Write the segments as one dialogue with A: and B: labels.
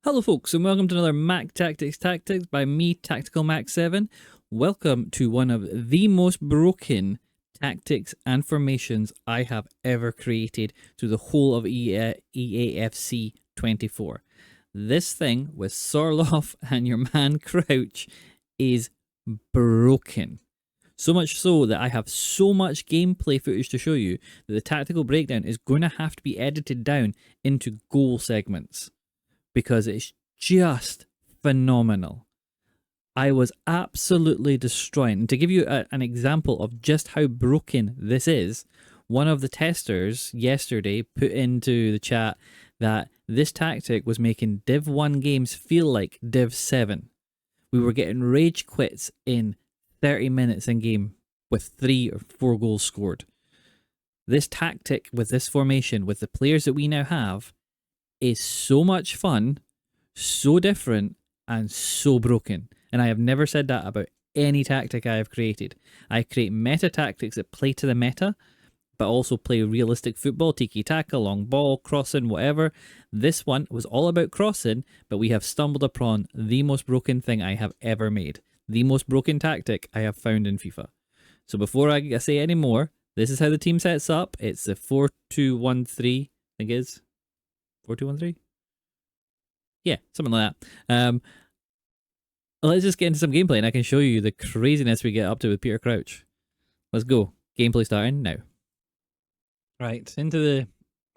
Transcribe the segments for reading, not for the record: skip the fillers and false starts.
A: Hello folks and welcome to another Mac Tactics by me, Tactical Mac 7. Welcome to one of the most broken tactics and formations I have ever created through the whole of EAFC 24. This thing with Sorloth and your man Crouch is broken. So much so that I have so much gameplay footage to show you that the tactical breakdown is going to have to be edited down into goal segments, because it's just phenomenal. I was absolutely destroying. And to give you an example of just how broken this is, one of the testers yesterday put into the chat that this tactic was making Div 1 games feel like Div 7. We were getting rage quits in 30 minutes in game with 3 or 4 goals scored. This tactic with this formation, with the players that we now have, is so much fun, so different, and so broken. And I have never said that about any tactic I have created. I create meta tactics that play to the meta, but also play realistic football, tiki-taka, long ball, crossing, whatever. This one was all about crossing, but we have stumbled upon the most broken thing I have ever made. The most broken tactic I have found in FIFA. So before I say any more, this is how the team sets up. It's the 4-2-1-3, I think it is. 4-2-1-3? Yeah, something like that. Let's just get into some gameplay and I can show you the craziness we get up to with Peter Crouch. Let's go. Gameplay starting now. Right, into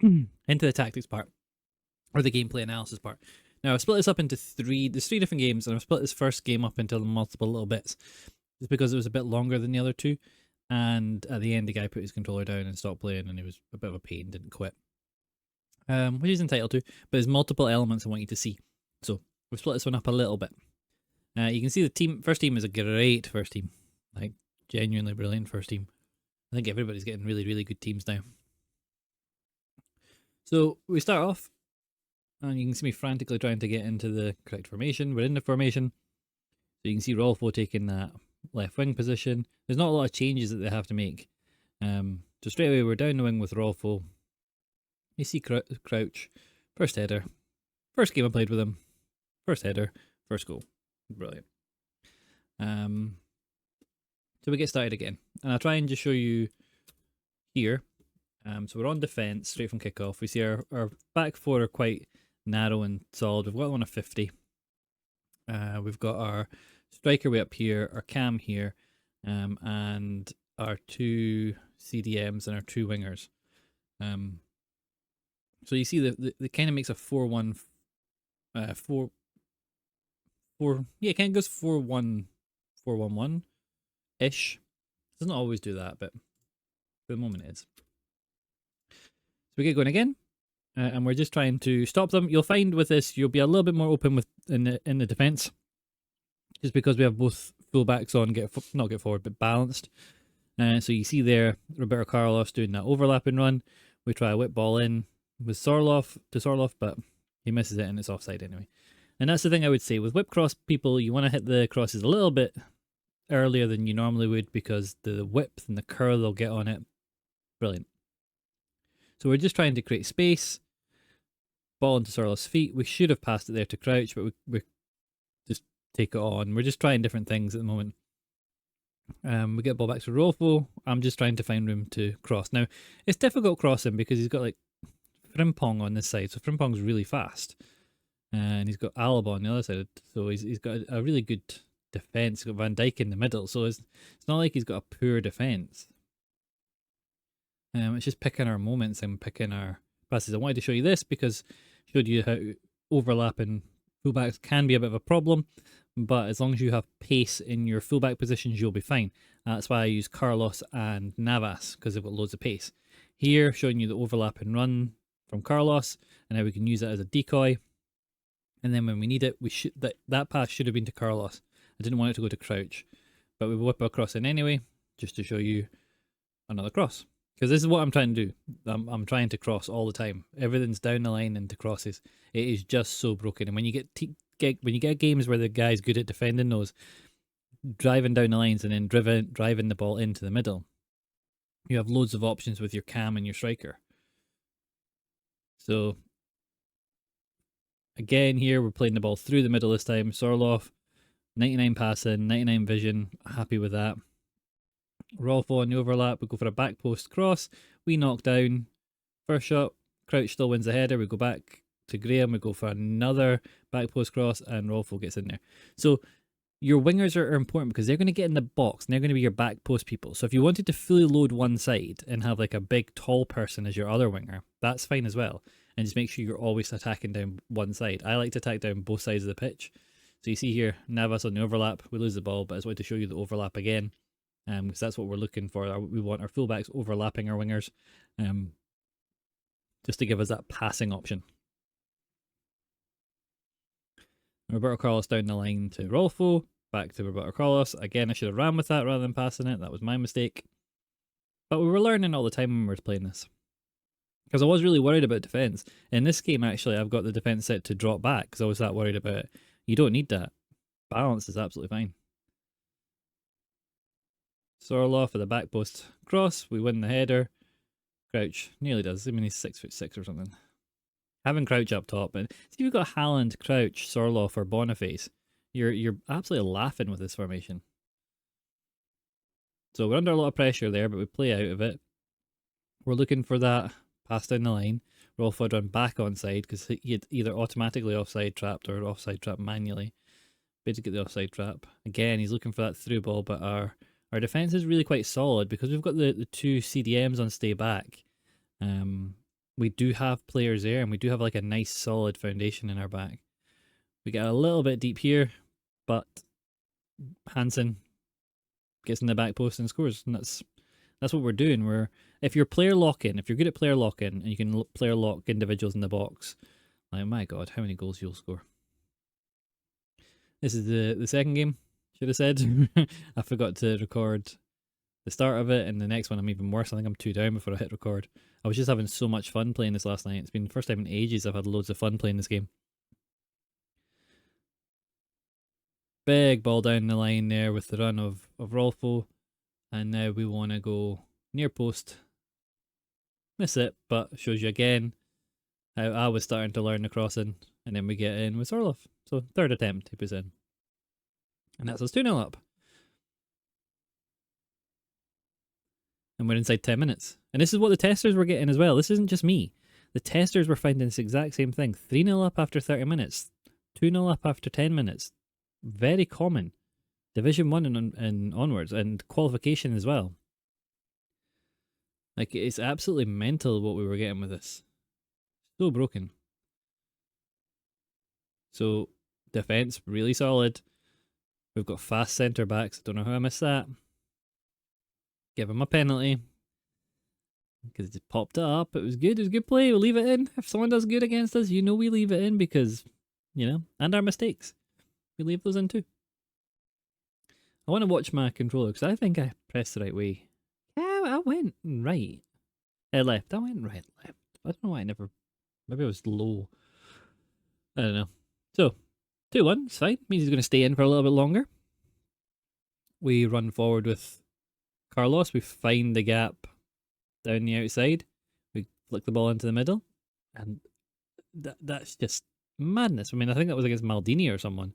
A: the tactics part, or the gameplay analysis part. Now, I've split this up into there's 3 different games, and I've split this first game up into multiple little bits. It's because it was a bit longer than the other 2, and at the end the guy put his controller down and stopped playing, and it was a bit of a pain, didn't quit. Which he's entitled to, but there's multiple elements I want you to see. So we've split this one up a little bit. You can see the first team is a great first team, like genuinely brilliant first team. I think everybody's getting really, really good teams now. So we start off, and you can see me frantically trying to get into the correct formation. We're in the formation, so you can see Rolfo taking that left wing position. There's not a lot of changes that they have to make. So straight away we're down the wing with Rolfo. You see Crouch, first header, first game I played with him, first header, first goal. Brilliant. So we get started again, and I'll try and just show you here. So we're on defence, straight from kickoff. We see our back 4 are quite narrow and solid. We've got one of 50. We've got our striker way up here, our cam here, and our 2 CDMs and our 2 wingers. So you see the kind of makes a 4-1, 4. Yeah, it kind of goes 4-1, 4-1-1 ish. Doesn't always do that, but for the moment it is. So we get going again, and we're just trying to stop them. You'll find with this you'll be a little bit more open with in the defense, just because we have both fullbacks on not get forward but balanced. So you see there Roberto Carlos doing that overlapping run. We try a whip ball in with Sorloth, but he misses it and it's offside anyway. And that's the thing I would say with whip cross people, you want to hit the crosses a little bit earlier than you normally would, because the width and the curl they'll get on it, brilliant. So we're just trying to create space, ball into Sorloth's feet. We should have passed it there to Crouch, but we just take it on. We're just trying different things at the moment. We get the ball back to Rolfo. I'm just trying to find room to cross. Now, it's difficult crossing because he's got like Frimpong on this side, so Frimpong's really fast. And he's got Alaba on the other side, so he's got a really good defence. He's got Van Dijk in the middle, so it's not like he's got a poor defence. It's just picking our moments and picking our passes. I wanted to show you this because I showed you how overlapping fullbacks can be a bit of a problem, but as long as you have pace in your fullback positions, you'll be fine. That's why I use Carlos and Navas, because they've got loads of pace. Here, showing you the overlap and run from Carlos, and how we can use it as a decoy. And then when we need it, that pass should have been to Carlos. I didn't want it to go to Crouch, but we whip across in anyway, just to show you another cross. Because this is what I'm trying to do. I'm trying to cross all the time. Everything's down the line into crosses. It is just so broken. And when you get games where the guy's good at defending those, driving down the lines and then driving the ball into the middle, you have loads of options with your cam and your striker. So Again, here we're playing the ball through the middle this time. Sorloth, 99 passing, 99 vision. Happy with that. Rolfo on the overlap. We go for a back post cross. We knock down. First shot. Crouch still wins the header. We go back to Graham. We go for another back post cross, and Rolfo gets in there. So your wingers are important because they're going to get in the box and they're going to be your back post people. So if you wanted to fully load one side and have like a big tall person as your other winger, that's fine as well. And just make sure you're always attacking down one side. I like to attack down both sides of the pitch. So you see here, Navas on the overlap. We lose the ball, but I just wanted to show you the overlap again. Because that's what we're looking for. We want our fullbacks overlapping our wingers. Just to give us that passing option. Roberto Carlos down the line to Rolfo. Back to Roberto Carlos. Again, I should have ran with that rather than passing it. That was my mistake. But we were learning all the time when we were playing this. Because I was really worried about defence. In this game, actually, I've got the defence set to drop back because I was that worried about it. You don't need that. Balance is absolutely fine. Sorloth for the back post cross. We win the header. Crouch nearly does. I mean, he's 6'6" or something. Having Crouch up top, and see if you've got Haaland, Crouch, Sorloth, or Boniface, you're absolutely laughing with this formation. So we're under a lot of pressure there, but we play out of it. We're looking for that pass down the line. Rolf would run back onside because he had either automatically offside trapped or offside trapped manually. Better to get the offside trap. Again, he's looking for that through ball, but our defence is really quite solid because we've got the two CDMs on stay back. We do have players there and we do have like a nice solid foundation in our back. We get a little bit deep here, but Hansen gets in the back post and scores. And that's what we're doing. If you're player lock-in, if you're good at player lock-in and you can player lock individuals in the box, like my god, how many goals you'll score. This is the second game, should have said. I forgot to record the start of it, and the next one I'm even worse. I think I'm 2 down before I hit record. I was just having so much fun playing this last night. It's been the first time in ages I've had loads of fun playing this game. Big ball down the line there with the run of Rolfo. And now we want to go near post. Miss it, but shows you again how I was starting to learn the crossing. And then we get in with Sorloth. So third attempt he puts in. And that's us 2-0 up. And we're inside 10 minutes. And this is what the testers were getting as well. This isn't just me. The testers were finding this exact same thing. 3-0 up after 30 minutes. 2-0 up after 10 minutes. Very common. Division 1 and onwards. And qualification as well. Like, it's absolutely mental what we were getting with this. So broken. So, defence, really solid. We've got fast centre backs. I don't know how I missed that. Give him a penalty. Because it just popped up. It was good. It was good play. We'll leave it in. If someone does good against us, you know we leave it in because, you know, and our mistakes. We leave those in too. I want to watch my controller because I think I pressed the right way. Yeah, I went right. Left. I went right, left. I don't know why I never... Maybe I was low. I don't know. So, 2-1. It's fine. Means he's going to stay in for a little bit longer. We run forward with Carlos. We find the gap down the outside. We flick the ball into the middle. And that's just madness. I mean, I think that was against Maldini or someone.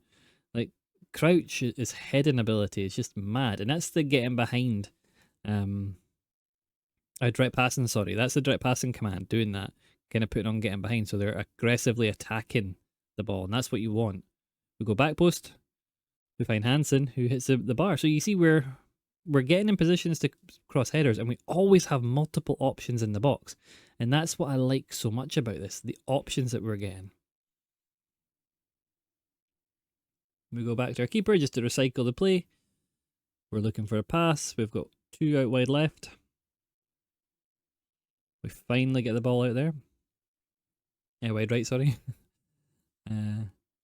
A: Like, Crouch, his heading ability is just mad. And that's the getting behind. Direct passing, sorry. That's the direct passing command, doing that. Kind of putting on getting behind. So they're aggressively attacking the ball. And that's what you want. We go back post. We find Hansen, who hits the bar. So you see we're getting in positions to cross headers, and we always have multiple options in the box. And that's what I like so much about this, the options that we're getting. We go back to our keeper just to recycle the play. We're looking for a pass. We've got 2 out wide left. We finally get the ball out there. Wide right, sorry.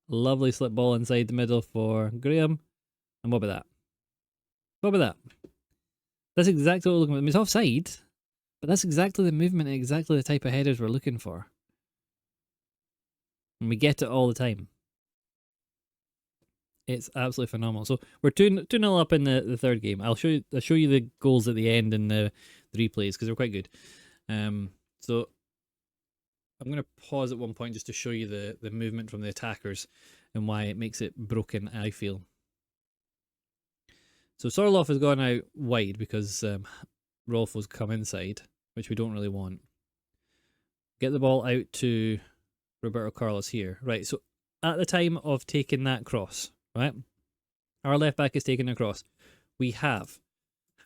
A: Lovely slip ball inside the middle for Graham. And what about that? What about that? That's exactly what we're looking for. I mean, it's offside, but that's exactly the movement and exactly the type of headers we're looking for. And we get it all the time. It's absolutely phenomenal. So we're 2-0 up in the third game. I'll show you the goals at the end and the replays because they're quite good. So I'm going to pause at one point just to show you the movement from the attackers and why it makes it broken, I feel. So Sorloth has gone out wide because Rolfo's come inside, which we don't really want. Get the ball out to Roberto Carlos here. Right, so at the time of taking that cross, right, our left back is taking a cross. We have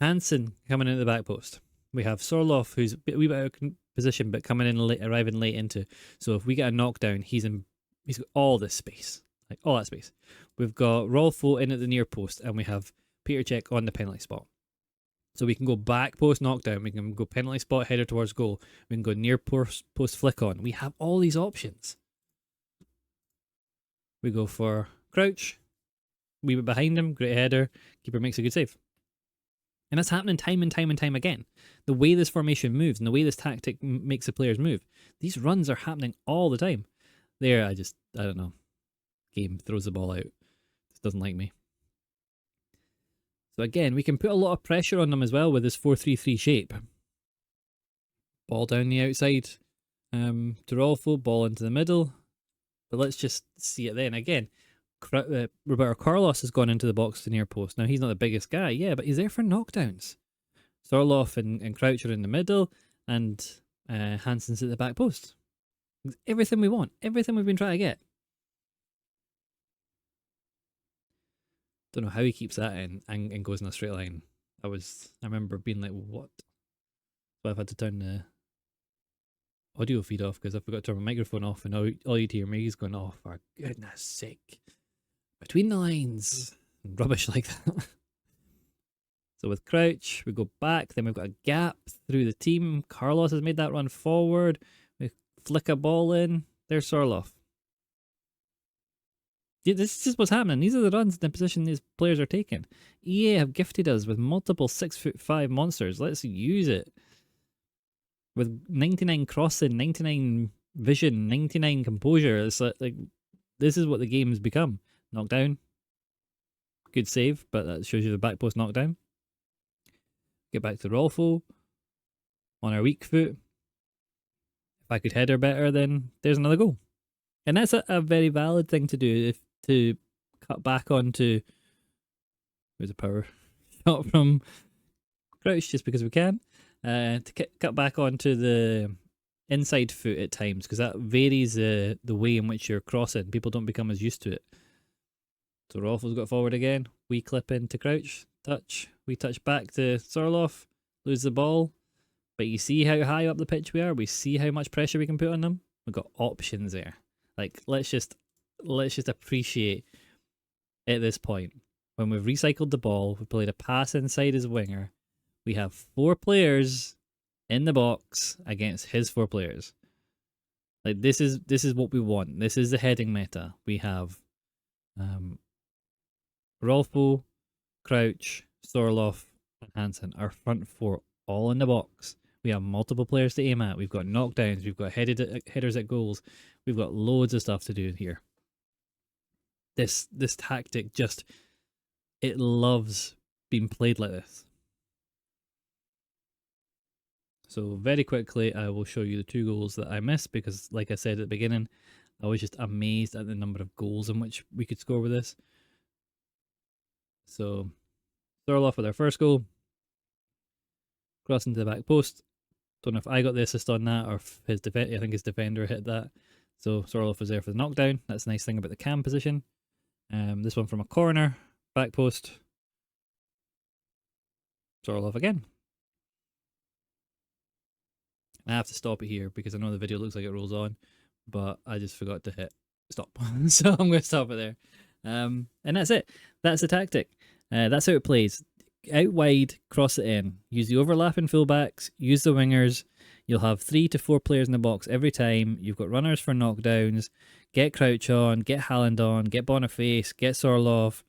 A: Hansen coming into the back post. We have Sorloth, who's a wee bit out of position, but coming in late, arriving late into. So if we get a knockdown, he's got all this space, like all that space. We've got Rolfo in at the near post, and we have Peter Cech on the penalty spot. So we can go back post knockdown, we can go penalty spot header towards goal, we can go near post flick on. We have all these options. We go for Crouch, wee bit behind him, great header, keeper makes a good save. And that's happening time and time and time again. The way this formation moves and the way this tactic makes the players move, these runs are happening all the time. There, I don't know. Game throws the ball out. Just doesn't like me. So again, we can put a lot of pressure on them as well with this 4-3-3 shape. Ball down the outside to Rolfo, ball into the middle. But let's just see it then. Again, Roberto Carlos has gone into the box to near post. Now, he's not the biggest guy, yeah, but he's there for knockdowns. Sorloth and Crouch are in the middle, and Hansen's at the back post. Everything we want. Everything we've been trying to get. Don't know how he keeps that in and goes in a straight line. I remember being like, what? So I've had to turn the audio feed off because I forgot to turn my microphone off, and all you'd hear me is going, oh, for goodness sake. Between the lines. Rubbish like that. So with Crouch, we go back, then we've got a gap through the team. Carlos has made that run forward. We flick a ball in. There's Sorloth. This is just what's happening. These are the runs in the position these players are taking. EA have gifted us with multiple 6'5" monsters. Let's use it. With 99 crossing, 99 vision, 99 composure. It's like this is what the game has become. Knockdown. Good save, but that shows you the back post knockdown. Get back to Rolfo. On our weak foot. If I could header better, then there's another goal. And that's a very valid thing to do, to cut back onto... There's a power shot from Crouch just because we can. To cut back onto the inside foot at times, because that varies the way in which you're crossing. People don't become as used to it. So Rolfo's got forward again. We clip into Crouch. Touch. We touch back to Sorloth. Lose the ball. But you see how high up the pitch we are? We see how much pressure we can put on them? We've got options there. Like, let's just appreciate at this point. When we've recycled the ball, we played a pass inside his winger. We have 4 players in the box against his 4 players. Like, this is what we want. This is the heading meta. We have Rolfo, Crouch, Sorloth, and Hansen. Our front 4 all in the box. We have multiple players to aim at. We've got knockdowns. We've got headers at goals. We've got loads of stuff to do here. This tactic just, it loves being played like this. So very quickly, I will show you the 2 goals that I missed because, like I said at the beginning, I was just amazed at the number of goals in which we could score with this. So, Sorloth with our first goal. Cross into the back post. Don't know if I got the assist on that or if I think his defender hit that. So Sorloth was there for the knockdown. That's a nice thing about the cam position. This one from a corner, back post. Sorloth again. I have to stop it here because I know the video looks like it rolls on, but I just forgot to hit stop. So I'm going to stop it there. And that's it. That's the tactic. That's how it plays. Out wide, cross it in. Use the overlapping fullbacks, use the wingers. You'll have 3 to 4 players in the box every time. You've got runners for knockdowns. Get Crouch on, get Haaland on, get Boniface, get Sorloth.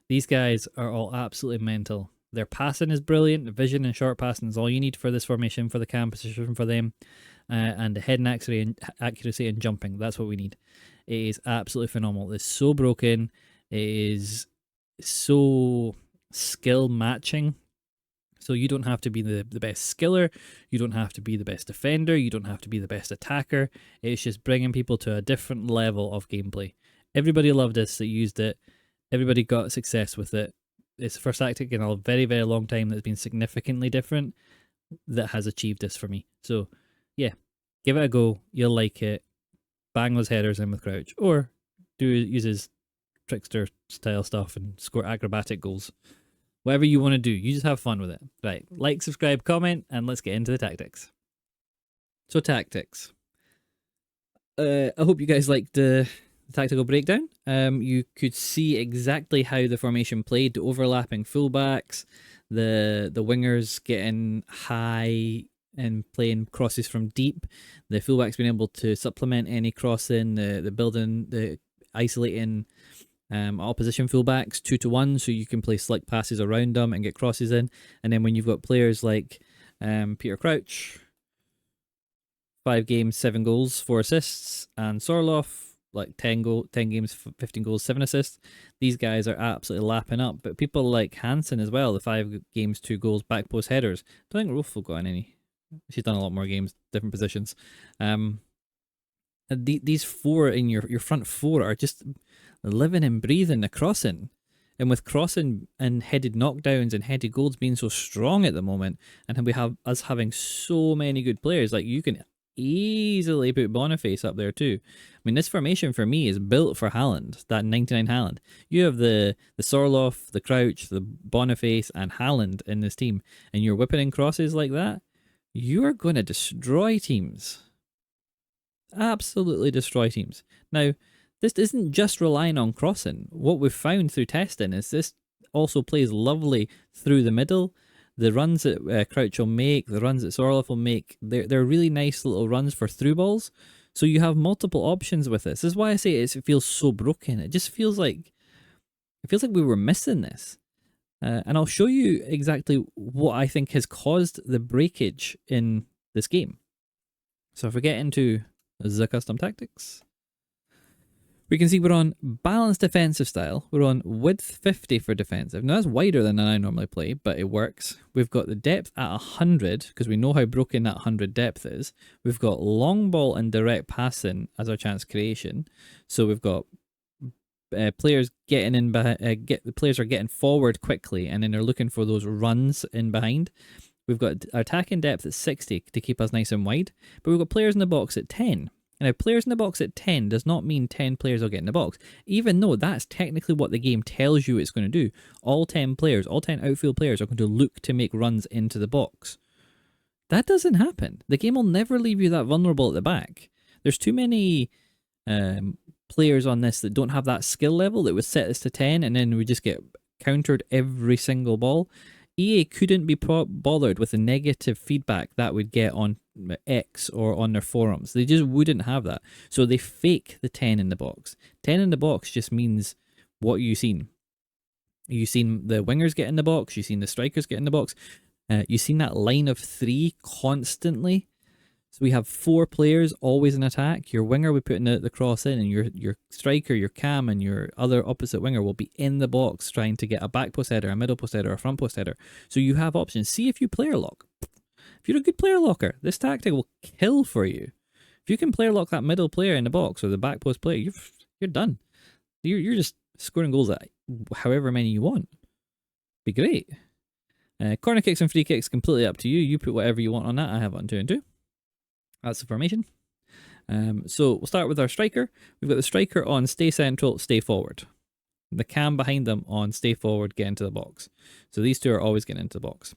A: These guys are all absolutely mental. Their passing is brilliant. The vision and short passing is all you need for this formation, for the cam position for them. And the heading accuracy and jumping. That's what we need. It is absolutely phenomenal. It's so broken. It is so skill matching. So you don't have to be the best skiller, you don't have to be the best defender, you don't have to be the best attacker. It's just bringing people to a different level of gameplay. Everybody loved this that used it. Everybody got success with it. It's the first tactic in a very, very long time that's been significantly different that has achieved this for me. So yeah, give it a go. You'll like it. Bang those headers in with crouch, or uses trickster style stuff and score acrobatic goals. Whatever you want to do, you just have fun with it. Right, like, subscribe, comment, and let's get into the tactics. So tactics. I hope you guys liked the tactical breakdown. You could see exactly how the formation played, the overlapping fullbacks, the wingers getting high and playing crosses from deep, the fullbacks being able to supplement any crossing, the building, the isolating opposition fullbacks 2-to-1, so you can play slick passes around them and get crosses in. And then when you've got players like Peter Crouch, 5 games, 7 goals, 4 assists, and Sorloth, like 10 games, 15 goals, 7 assists. These guys are absolutely lapping up. But people like Hansen as well, the 5 games, 2 goals, back post headers. I don't think Rolf will got any. She's done a lot more games, different positions. These 4 in your front 4 are just living and breathing the crossing. And with crossing and headed knockdowns and headed goals being so strong at the moment, and we have us having so many good players, like you can easily put Boniface up there too. I mean, this formation for me is built for Haaland, that 99 Haaland. You have the Sorloth, the Crouch, the Boniface, and Haaland in this team, and you're whipping in crosses like that, you are going to destroy teams. Absolutely destroy teams. Now, this isn't just relying on crossing. What we've found through testing is this also plays lovely through the middle. The runs that Crouch will make, the runs that Sorloth will make, they're really nice little runs for through balls. So you have multiple options with this. This is why I say it feels so broken. It just feels like we were missing this. And I'll show you exactly what I think has caused the breakage in this game. So if we get into the custom tactics, we can see we're on balanced defensive style. We're on width 50 for defensive. Now that's wider than I normally play, but it works. We've got the depth at 100, because we know how broken that 100 depth is. We've got long ball and direct passing as our chance creation. So we've got players getting in behind, the players are getting forward quickly, and then they're looking for those runs in behind. We've got attacking depth at 60 to keep us nice and wide, but we've got players in the box at 10. Now, players in the box at 10 does not mean 10 players will get in the box, even though that's technically what the game tells you it's going to do. All 10 players, all 10 outfield players are going to look to make runs into the box. That doesn't happen. The game will never leave you that vulnerable at the back. There's too many players on this that don't have that skill level that would set this to 10, and then we just get countered every single ball. EA couldn't be bothered with the negative feedback that would get on X or on their forums. They just wouldn't have that. So they fake the 10 in the box. 10 in the box just means what you've seen. You've seen the wingers get in the box. You've seen the strikers get in the box. You've seen that line of 3 constantly. So we have 4 players always in attack. Your winger will put in the cross in, and your striker, your cam, and your other opposite winger will be in the box trying to get a back post header, a middle post header, a front post header. So you have options. See if you player lock. If you're a good player locker, this tactic will kill for you. If you can player lock that middle player in the box or the back post player, you're done. You're just scoring goals at however many you want. Be great. Corner kicks and free kicks, completely up to you. You put whatever you want on that. I have it on 2 and 2. That's the formation. So we'll start with our striker. We've got the striker on stay central, stay forward. The cam behind them on stay forward, get into the box. So these 2 are always getting into the box.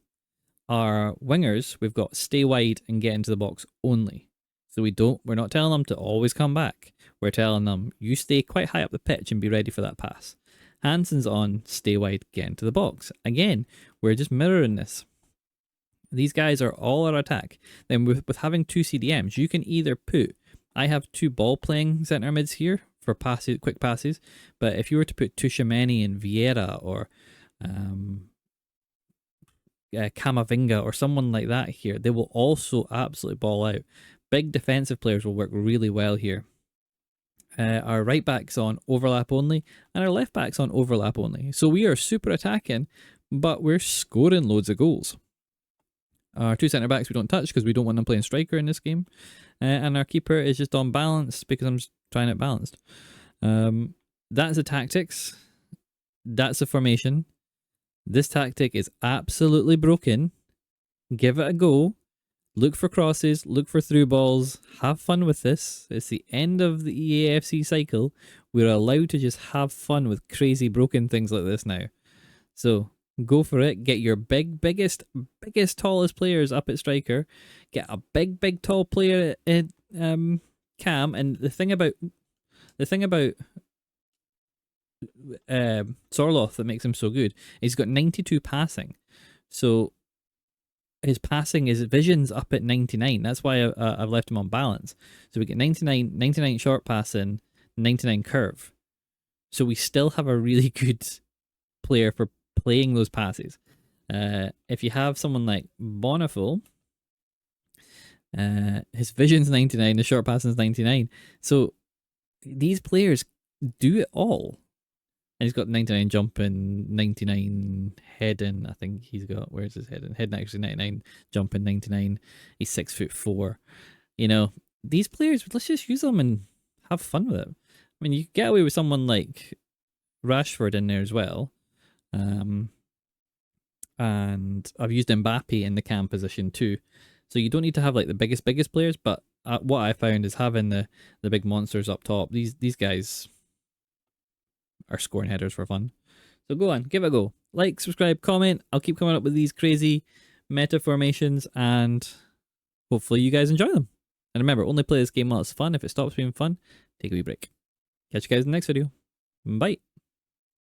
A: Our wingers, we've got stay wide and get into the box only. So we're not telling them to always come back. We're telling them, you stay quite high up the pitch and be ready for that pass. Hansen's on stay wide, get into the box. Again, we're just mirroring this. These guys are all our attack. Then with having 2 CDMs, you can either put, I have 2 ball playing centre mids here for passes, quick passes, but if you were to put Tushimeni and Vieira or Camavinga or someone like that here, they will also absolutely ball out. Big defensive players will work really well here. Our right back's on overlap only, and our left back's on overlap only. So we are super attacking, but we're scoring loads of goals. Our two centre backs we don't touch because we don't want them playing striker in this game. And our keeper is just on balance because I'm just trying it balanced. That's the tactics. That's the formation. This tactic is absolutely broken. Give it a go. Look for crosses, look for through balls, have fun with this. It's the end of the EAFC cycle. We're allowed to just have fun with crazy broken things like this now. So go for it. Get your biggest, tallest players up at striker. Get a big, tall player at cam. And the thing about Sorloth that makes him so good, he's got 92 passing. So his passing, his vision's up at 99. That's why I've left him on balance. So we get 99 short passing, 99 curve. So we still have a really good player for playing those passes. If you have someone like Bonifol, his vision's 99, the short passing's 99. So these players do it all. And he's got 99 jumping, 99 heading. I think he's got, where's his heading? Heading actually 99, jumping 99. He's 6'4". You know, these players, let's just use them and have fun with it. I mean, you can get away with someone like Rashford in there as well. And I've used Mbappe in the cam position too. So you don't need to have like the biggest players, but what I found is having the big monsters up top. These guys are scoring headers for fun. So go on, give it a go. Like, subscribe, comment. I'll keep coming up with these crazy meta formations and hopefully you guys enjoy them. And remember, only play this game while it's fun. If it stops being fun, take a wee break. Catch you guys in the next video. Bye.